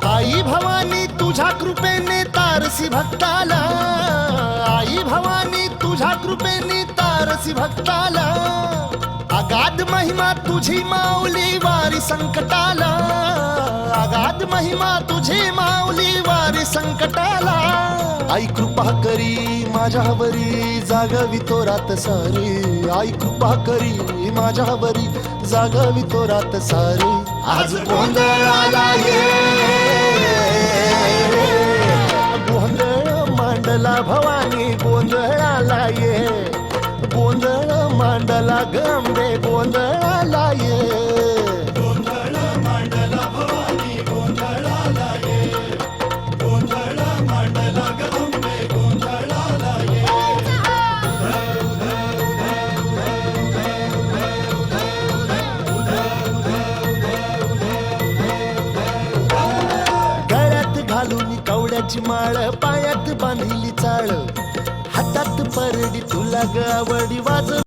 आई भवानी तुझ्या कृपेने तारसी भक्ताला, आई भवानी तुझ्या कृपेने तारसी भक्ताला, अगाध महिमा तुझी माऊली वारी संकटाला, अगाध महिमा तुझी माऊली वारी संकटाला. आई कृपा करी माझ्यावरी जागवी तो रात सारी, आई कृपा करी माझ्यावरी जागवी तो रात सारी. आज गोंधळाला ये, गोंधळ मांडला भवानी गोंधळाला ये, गोंधळ मांडला गंबे गोंधळाला ये, गोंधळ मांडला भवानी गोंधळाला ये, गोंधळ मांडला गंबे गोंधळाला ये. गळ्यात घालून कवड्याची माळ, पायात बांधिली चाळ, हातात परडी तुला ग आवडी वाज